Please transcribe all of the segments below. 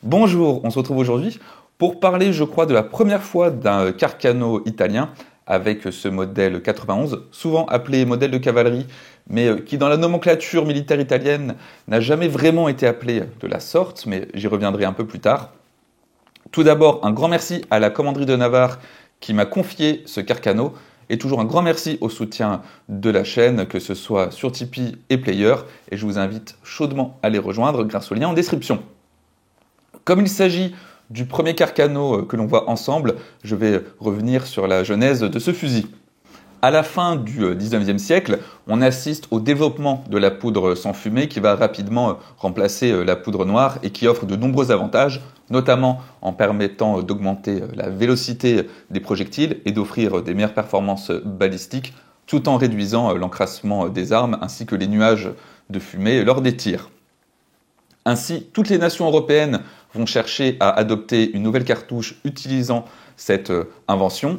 Bonjour, on se retrouve aujourd'hui pour parler, je crois, de la première fois d'un Carcano italien avec ce modèle 91, souvent appelé modèle de cavalerie, mais qui dans la nomenclature militaire italienne n'a jamais vraiment été appelé de la sorte, mais j'y reviendrai un peu plus tard. Tout d'abord, un grand merci à la commanderie de Navarre qui m'a confié ce Carcano, et toujours un grand merci au soutien de la chaîne, que ce soit sur Tipeee et Player, et je vous invite chaudement à les rejoindre grâce au lien en description. Comme il s'agit du premier Carcano que l'on voit ensemble, je vais revenir sur la genèse de ce fusil. À la fin du 19e siècle, on assiste au développement de la poudre sans fumée qui va rapidement remplacer la poudre noire et qui offre de nombreux avantages, notamment en permettant d'augmenter la vélocité des projectiles et d'offrir des meilleures performances balistiques, tout en réduisant l'encrassement des armes ainsi que les nuages de fumée lors des tirs. Ainsi, toutes les nations européennes vont chercher à adopter une nouvelle cartouche utilisant cette invention.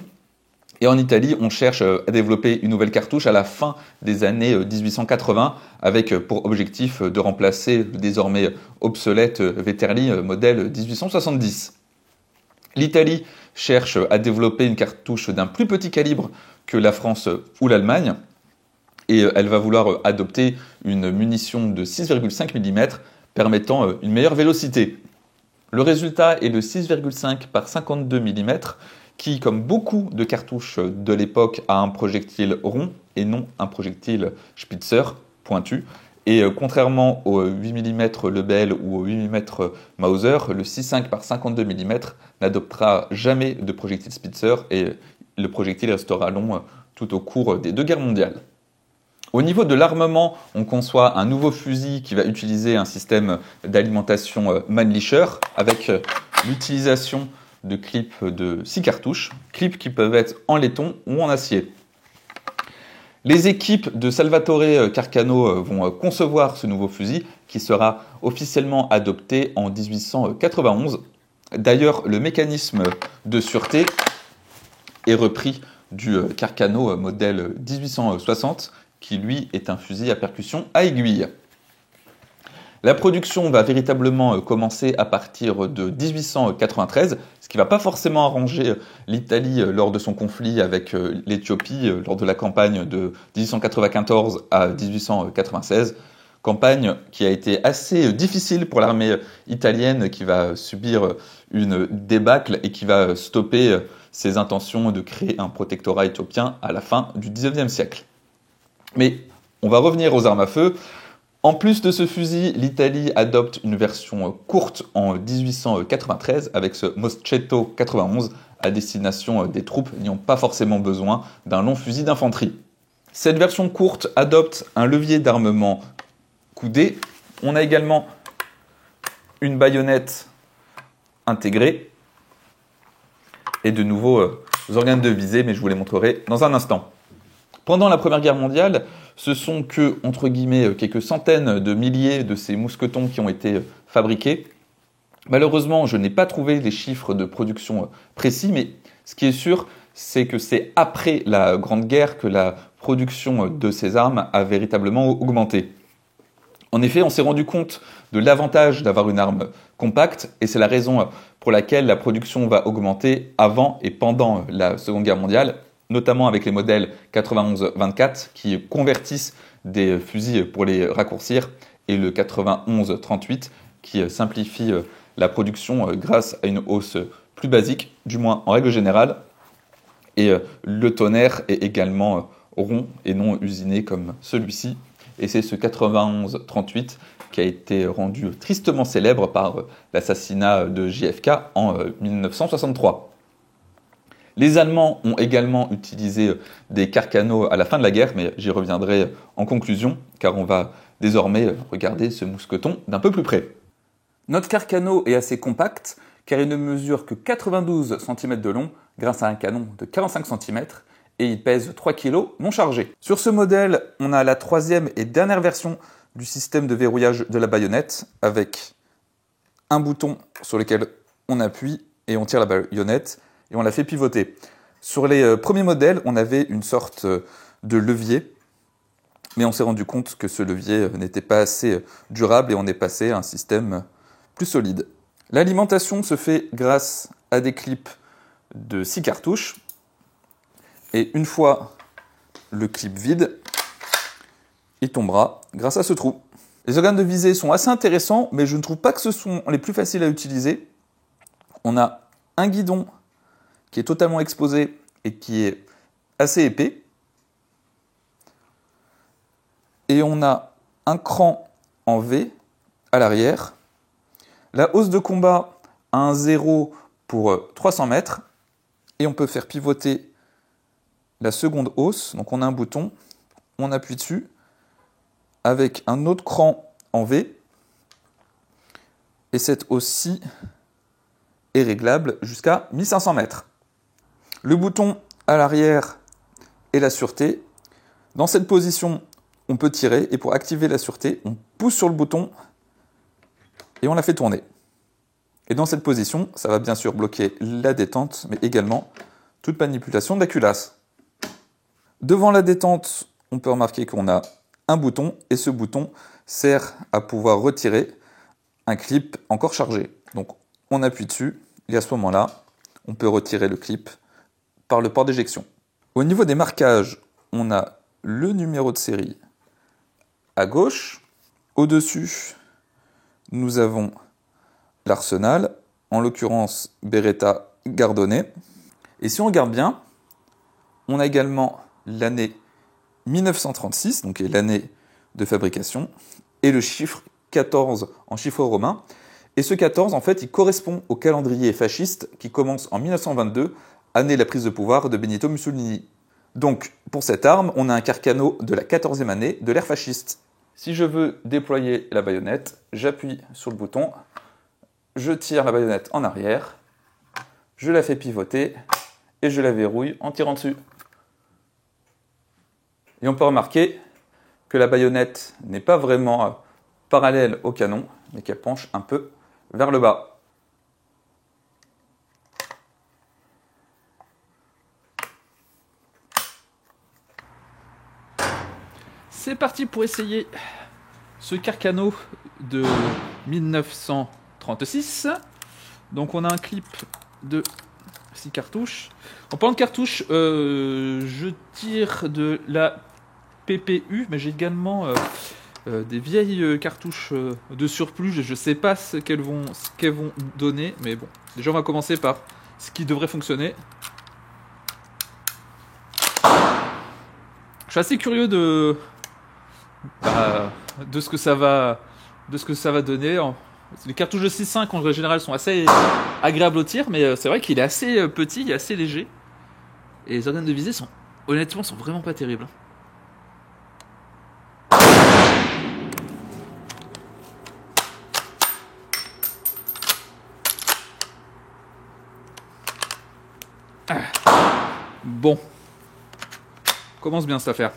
Et en Italie, on cherche à développer une nouvelle cartouche à la fin des années 1880, avec pour objectif de remplacer le désormais obsolète Veterli modèle 1870. L'Italie cherche à développer une cartouche d'un plus petit calibre que la France ou l'Allemagne, et elle va vouloir adopter une munition de 6,5 mm permettant une meilleure vélocité. Le résultat est le 6,5 par 52 mm qui, comme beaucoup de cartouches de l'époque, a un projectile rond et non un projectile Spitzer pointu. Et contrairement au 8 mm Lebel ou au 8 mm Mauser, le 6,5 par 52 mm n'adoptera jamais de projectile Spitzer et le projectile restera long tout au cours des deux guerres mondiales. Au niveau de l'armement, on conçoit un nouveau fusil qui va utiliser un système d'alimentation Mannlicher avec l'utilisation de clips de 6 cartouches, clips qui peuvent être en laiton ou en acier. Les équipes de Salvatore Carcano vont concevoir ce nouveau fusil qui sera officiellement adopté en 1891. D'ailleurs, le mécanisme de sûreté est repris du Carcano modèle 1860 qui lui est un fusil à percussion à aiguille. La production va véritablement commencer à partir de 1893, ce qui ne va pas forcément arranger l'Italie lors de son conflit avec l'Éthiopie lors de la campagne de 1894 à 1896, campagne qui a été assez difficile pour l'armée italienne qui va subir une débâcle et qui va stopper ses intentions de créer un protectorat éthiopien à la fin du 19e siècle. Mais on va revenir aux armes à feu. En plus de ce fusil, l'Italie adopte une version courte en 1893 avec ce Moschetto 91 à destination des troupes n'ayant pas forcément besoin d'un long fusil d'infanterie. Cette version courte adopte un levier d'armement coudé. On a également une baïonnette intégrée et de nouveaux organes de visée, mais je vous les montrerai dans un instant. Pendant la Première Guerre mondiale, ce sont que, entre guillemets, quelques centaines de milliers de ces mousquetons qui ont été fabriqués. Malheureusement, je n'ai pas trouvé les chiffres de production précis, mais ce qui est sûr, c'est que c'est après la Grande Guerre que la production de ces armes a véritablement augmenté. En effet, on s'est rendu compte de l'avantage d'avoir une arme compacte, et c'est la raison pour laquelle la production va augmenter avant et pendant la Seconde Guerre mondiale, notamment avec les modèles 91-24 qui convertissent des fusils pour les raccourcir et le 91-38 qui simplifie la production grâce à une hausse plus basique, du moins en règle générale. Et le tonnerre est également rond et non usiné comme celui-ci. Et c'est ce 91-38 qui a été rendu tristement célèbre par l'assassinat de JFK en 1963. Les Allemands ont également utilisé des Carcano à la fin de la guerre, mais j'y reviendrai en conclusion, car on va désormais regarder ce mousqueton d'un peu plus près. Notre Carcano est assez compact, car il ne mesure que 92 cm de long, grâce à un canon de 45 cm, et il pèse 3 kg non chargé. Sur ce modèle, on a la troisième et dernière version du système de verrouillage de la baïonnette, avec un bouton sur lequel on appuie et on tire la baïonnette, et on l'a fait pivoter. Sur les premiers modèles, on avait une sorte de levier, mais on s'est rendu compte que ce levier n'était pas assez durable et on est passé à un système plus solide. L'alimentation se fait grâce à des clips de 6 cartouches. Et une fois le clip vide, il tombera grâce à ce trou. Les organes de visée sont assez intéressants, mais je ne trouve pas que ce sont les plus faciles à utiliser. On a un guidon qui est totalement exposé et qui est assez épais. Et on a un cran en V à l'arrière. La hausse de combat a un 0 pour 300 mètres. Et on peut faire pivoter la seconde hausse. Donc on a un bouton, on appuie dessus avec un autre cran en V. Et cette hausse-ci est réglable jusqu'à 1500 mètres. Le bouton à l'arrière est la sûreté. Dans cette position, on peut tirer et pour activer la sûreté, on pousse sur le bouton et on la fait tourner. Et dans cette position, ça va bien sûr bloquer la détente, mais également toute manipulation de la culasse. Devant la détente, on peut remarquer qu'on a un bouton et ce bouton sert à pouvoir retirer un clip encore chargé. Donc on appuie dessus et à ce moment-là, on peut retirer le clip par le port d'éjection. Au niveau des marquages, on a le numéro de série à gauche. Au-dessus, nous avons l'arsenal, en l'occurrence Beretta Gardonnet. Et si on regarde bien, on a également l'année 1936, donc l'année de fabrication, et le chiffre 14 en chiffre romain. Et ce 14, en fait, il correspond au calendrier fasciste qui commence en 1922, année de la prise de pouvoir de Benito Mussolini. Donc, pour cette arme, on a un Carcano de la 14e année de l'ère fasciste. Si je veux déployer la baïonnette, j'appuie sur le bouton, je tire la baïonnette en arrière, je la fais pivoter et je la verrouille en tirant dessus. Et on peut remarquer que la baïonnette n'est pas vraiment parallèle au canon, mais qu'elle penche un peu vers le bas. C'est parti pour essayer ce Carcano de 1936. Donc on a un clip de 6 cartouches. En parlant de cartouches, je tire de la PPU, mais j'ai également des vieilles cartouches de surplus. Je ne sais pas ce qu'elles vont donner, mais bon. Déjà on va commencer par ce qui devrait fonctionner. Je suis assez curieux de ce que ça va donner. Les cartouches de 6.5 en général sont assez agréables au tir, mais c'est vrai qu'il est assez petit et assez léger. Et les organes de visée sont vraiment pas terribles. Bon, commence bien cette affaire.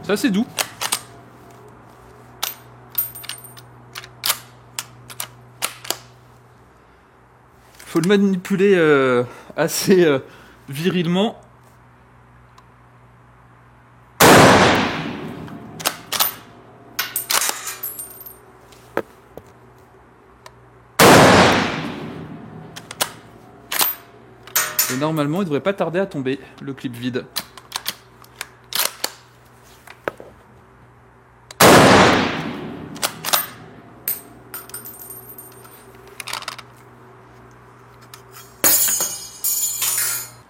C'est assez doux. Faut le manipuler assez virilement. Et normalement, il devrait pas tarder à tomber, le clip vide.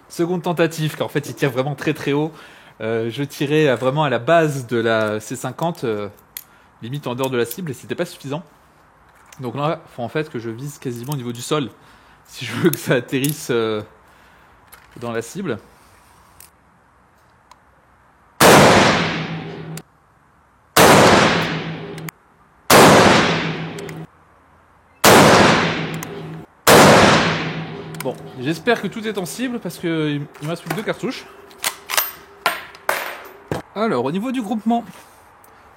Seconde tentative, car en fait il tire vraiment très très haut. Je tirais vraiment à la base de la C50, limite en dehors de la cible, et c'était pas suffisant. Donc là, il faut en fait que je vise quasiment au niveau du sol, si je veux que ça atterrisse dans la cible. Bon, j'espère que tout est en cible parce qu'il me reste plus que 2 cartouches. Alors, au niveau du groupement,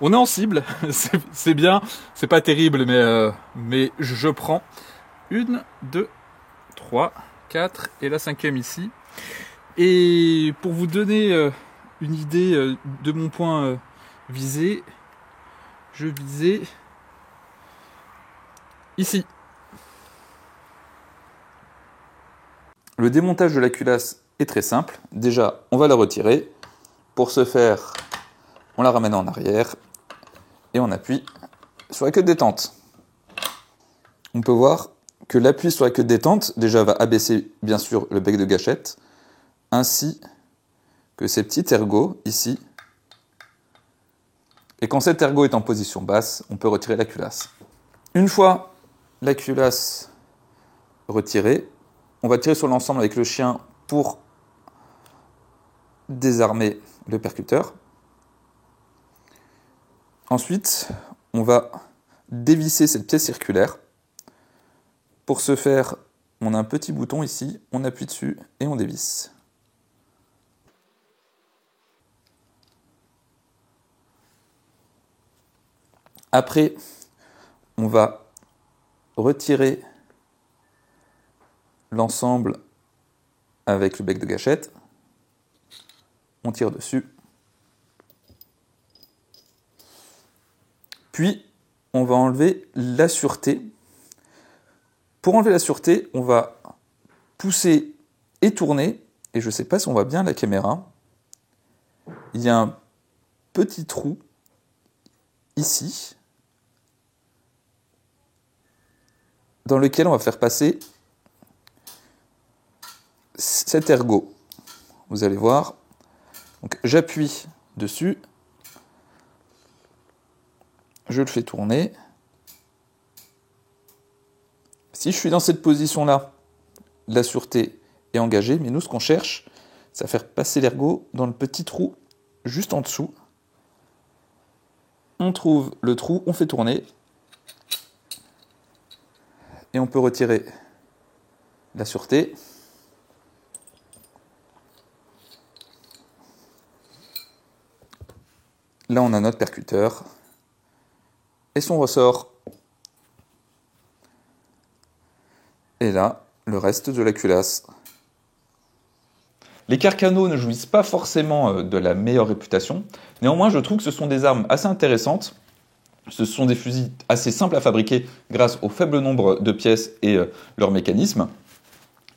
on est en cible, c'est bien, c'est pas terrible, mais je prends 1, 2, 3, 4 et la 5e ici. Et pour vous donner une idée de mon point viser. Je visais ici. Le démontage de la culasse est très simple. Déjà, on va la retirer. Pour ce faire, on la ramène en arrière et on appuie sur la queue de détente. On peut voir que l'appui sur la queue de détente déjà va abaisser bien sûr le bec de gâchette, ainsi que ces petits ergots ici. Et quand cet ergot est en position basse, on peut retirer la culasse. Une fois la culasse retirée, on va tirer sur l'ensemble avec le chien pour désarmer le percuteur. Ensuite, on va dévisser cette pièce circulaire. Pour ce faire, on a un petit bouton ici, on appuie dessus et on dévisse. Après, on va retirer l'ensemble avec le bec de gâchette. On tire dessus. Puis, on va enlever la sûreté. Pour enlever la sûreté, on va pousser et tourner. Et je ne sais pas si on voit bien la caméra. Il y a un petit trou ici, dans lequel on va faire passer cet ergot. Vous allez voir. Donc j'appuie dessus. Je le fais tourner. Si je suis dans cette position-là, la sûreté est engagée, mais nous, ce qu'on cherche, c'est à faire passer l'ergot dans le petit trou juste en dessous. On trouve le trou, on fait tourner. Et on peut retirer la sûreté. Là, on a notre percuteur et son ressort. Et là, le reste de la culasse. Les Carcano ne jouissent pas forcément de la meilleure réputation. Néanmoins, je trouve que ce sont des armes assez intéressantes. Ce sont des fusils assez simples à fabriquer grâce au faible nombre de pièces et leur mécanisme.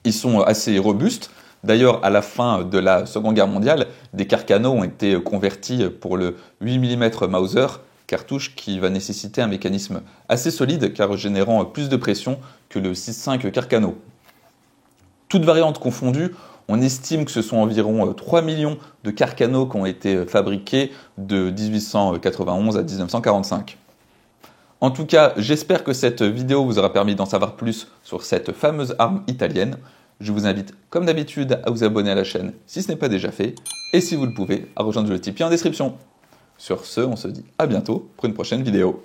Ils sont assez robustes. D'ailleurs, à la fin de la Seconde Guerre mondiale, des Carcano ont été convertis pour le 8 mm Mauser, cartouche qui va nécessiter un mécanisme assez solide car générant plus de pression que le 6.5 Carcano. Toutes variantes confondues, on estime que ce sont environ 3 millions de Carcano qui ont été fabriqués de 1891 à 1945. En tout cas, j'espère que cette vidéo vous aura permis d'en savoir plus sur cette fameuse arme italienne. Je vous invite, comme d'habitude, à vous abonner à la chaîne si ce n'est pas déjà fait, et si vous le pouvez, à rejoindre le Tipeee en description. Sur ce, on se dit à bientôt pour une prochaine vidéo.